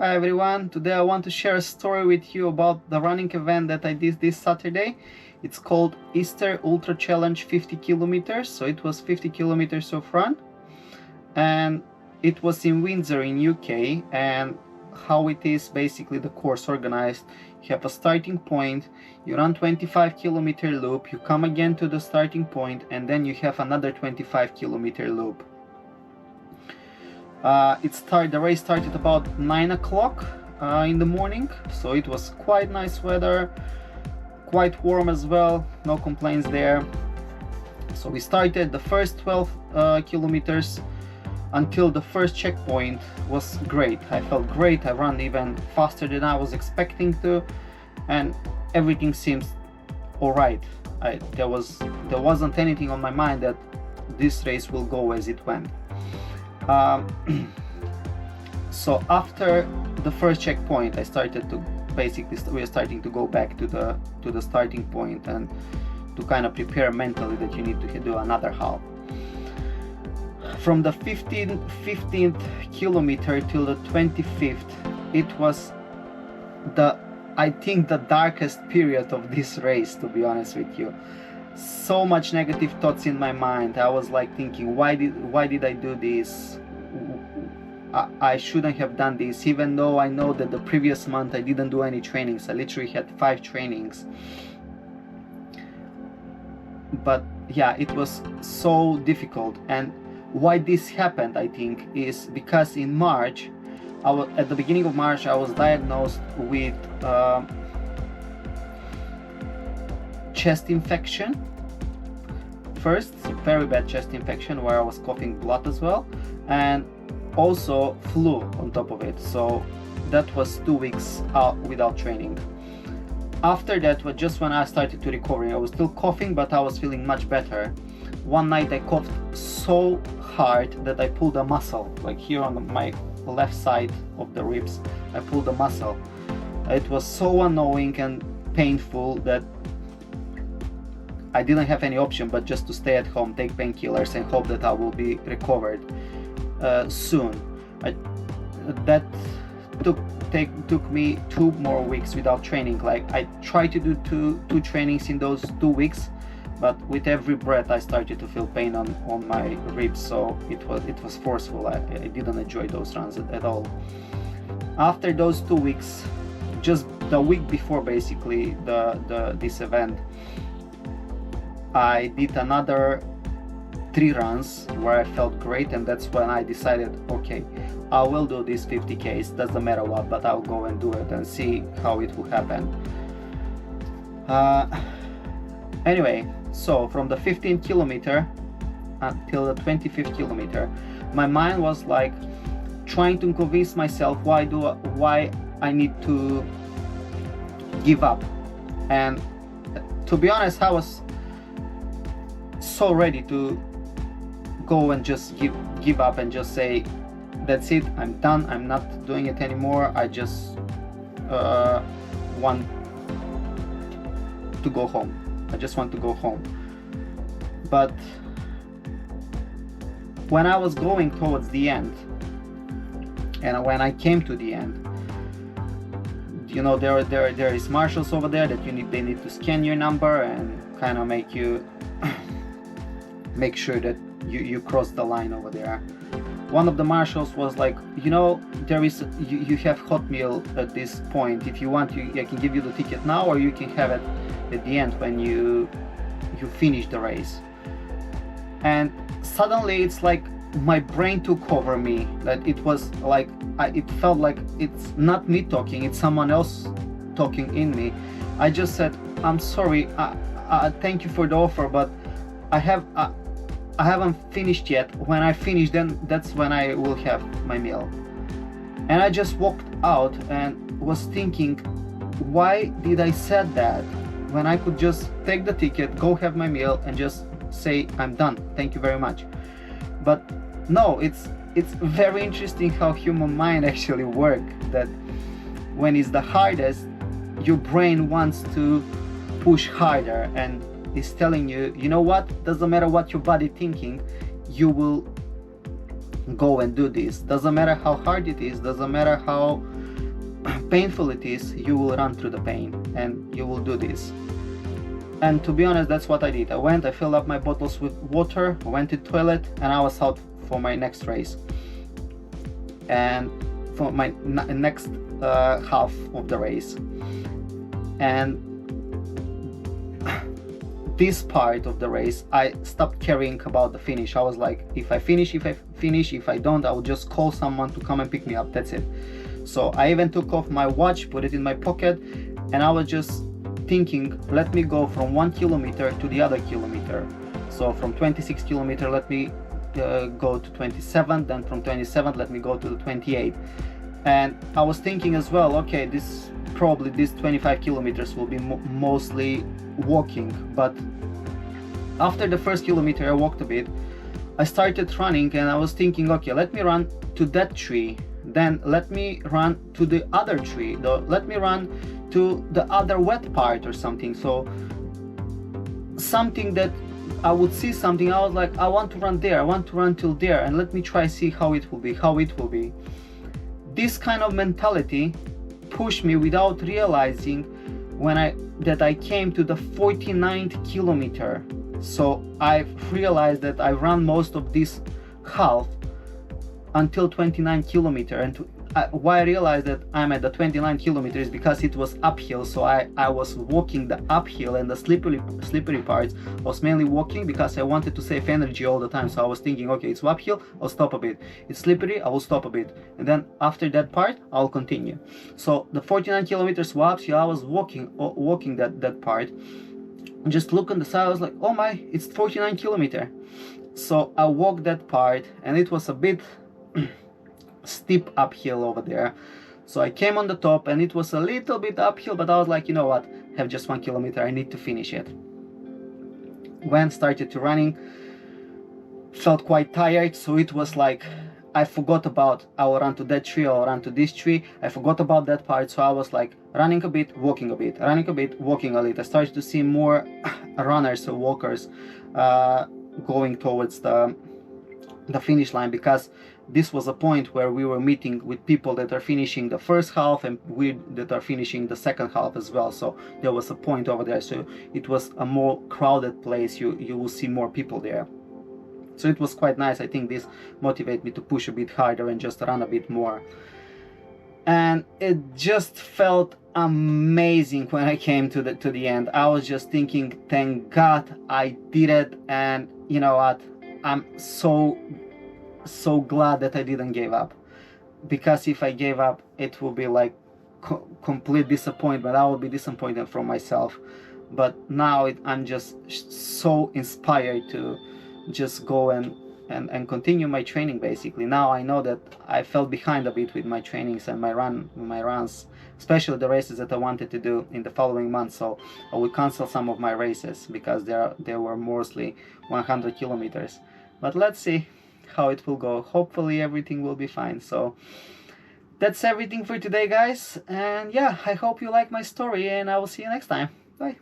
Hi everyone, today I want to share a story with you about the running event that I did this Saturday. It's called Easter Ultra Challenge 50 kilometers, so it was 50 kilometers of run, and it was in Windsor in UK. And how it is basically the course organized: you have a starting point, you run 25-kilometer loop, you come again to the starting point, and then you have another 25-kilometer loop. The race started about 9 o'clock in the morning, so it was quite nice weather, quite warm as well, no complaints there. So we started the first 12 kilometers until the first checkpoint was great. I felt great, I ran even faster than I was expecting to, and everything seems alright. There wasn't anything on my mind that this race will go as it went. So after the first checkpoint, we are starting to go back to the starting point and to kind of prepare mentally that you need to do another half. From the 15th kilometer till the 25th, it was I think the darkest period of this race, to be honest with you. So much negative thoughts in my mind. I was like thinking, why did I do this? I shouldn't have done this, even though I know that the previous month I didn't do any trainings. I literally had 5 trainings. But yeah, it was so difficult. And why this happened, I think, is because in March, at the beginning of March, I was diagnosed with chest infection. First, very bad chest infection where I was coughing blood as well, and also flu on top of it. So that was 2 weeks out without training. After that was just when I started to recover. I was still coughing, but I was feeling much better. One night I coughed so hard that I pulled a muscle, like here on my left side of the ribs. I pulled a muscle. It was so annoying and painful that I didn't have any option but just to stay at home, take painkillers, and hope that I will be recovered soon. That took me 2 more weeks without training. Like, I tried to do two trainings in those 2 weeks, but with every breath I started to feel pain on my ribs, so it was forceful. I didn't enjoy those runs at all. After those 2 weeks, just the week before basically this event, I did another 3 runs where I felt great, and that's when I decided, okay, I will do this 50Ks, doesn't matter what, but I'll go and do it and see how it will happen. Anyway, so from the 15th kilometer until the 25th kilometer, my mind was like trying to convince myself why I need to give up. And to be honest, I was so ready to go and just give up and just say, that's it, I'm done, I'm not doing it anymore. I just want to go home. I just want to go home. But when I was going towards the end, and when I came to the end, you know, there is marshals over there that they need to scan your number and kind of make sure that you cross the line over there. One of the marshals was like, you know, you have hot meal at this point. If you want, I can give you the ticket now, or you can have it at the end when you finish the race. And suddenly it's like my brain took over me, that it was like it felt like it's not me talking, it's someone else talking in me. I just said, I'm sorry, thank you for the offer, but I haven't finished yet. When I finish, then that's when I will have my meal. And I just walked out and was thinking, why did I said that when I could just take the ticket, go have my meal, and just say, I'm done, thank you very much. But no, it's very interesting how human mind actually works, that when it's the hardest, your brain wants to push harder and is telling you, you know what, doesn't matter what your body thinking, you will go and do this. Doesn't matter how hard it is, doesn't matter how painful it is, you will run through the pain and you will do this. And to be honest, that's what I did. I filled up my bottles with water, went to the toilet, and I was out for my next race. And for my next half of the race. And this part of the race, I stopped caring about the finish. I was like, if I finish, if I don't, I will just call someone to come and pick me up. That's it. So I even took off my watch, put it in my pocket, and I was just thinking, let me go from 1 kilometer to the other kilometer. So from 26 kilometer, let me go to 27, then from 27 let me go to the 28. And I was thinking as well, okay, this 25 kilometers will be mostly walking, but after the first kilometer I walked a bit, I started running, and I was thinking, okay, let me run to that tree, then let me run to the other tree, let me run to the other wet part or something. So something that I would see something, I was like, I want to run there, I want to run till there, and let me try see how it will be. This kind of mentality pushed me without realizing that I came to the 49th kilometer. So I realized that I ran most of this half until 29 kilometer, and why I realized that I'm at the 29 kilometers because it was uphill. So I was walking the uphill, and the slippery parts I was mainly walking because I wanted to save energy all the time. So I was thinking, okay, it's uphill, I'll stop a bit, it's slippery, I will stop a bit, and then after that part I'll continue. So the 49 kilometers was uphill. I was walking that part, and just look on the side, I was like, oh my, it's 49 kilometer. So I walked that part, and it was a bit steep uphill over there. So I came on the top, and it was a little bit uphill, but I was like, you know what, I have just 1 kilometer, I need to finish it. Started to running, felt quite tired, so it was like I forgot about I will run to that tree, I'll run to this tree, I forgot about that part. So I was like running a bit, walking a bit, running a bit, walking a little. I started to see more runners or walkers going towards the finish line, because this was a point where we were meeting with people that are finishing the first half and we that are finishing the second half as well. So there was a point over there, so it was a more crowded place. You will see more people there, so it was quite nice. I think this motivated me to push a bit harder and just run a bit more, and it just felt amazing when I came to the end. I was just thinking, thank God I did it. And you know what, I'm so glad that I didn't give up, because if I gave up, it would be like complete disappointment. I would be disappointed from myself. But now I'm just so inspired to just go and continue my training. Basically now I know that I fell behind a bit with my trainings and my runs, especially the races that I wanted to do in the following month. So I will cancel some of my races because they were mostly 100 kilometers. But let's see how it will go. Hopefully everything will be fine. So that's everything for today, guys, and yeah, I hope you like my story, and I will see you next time. Bye.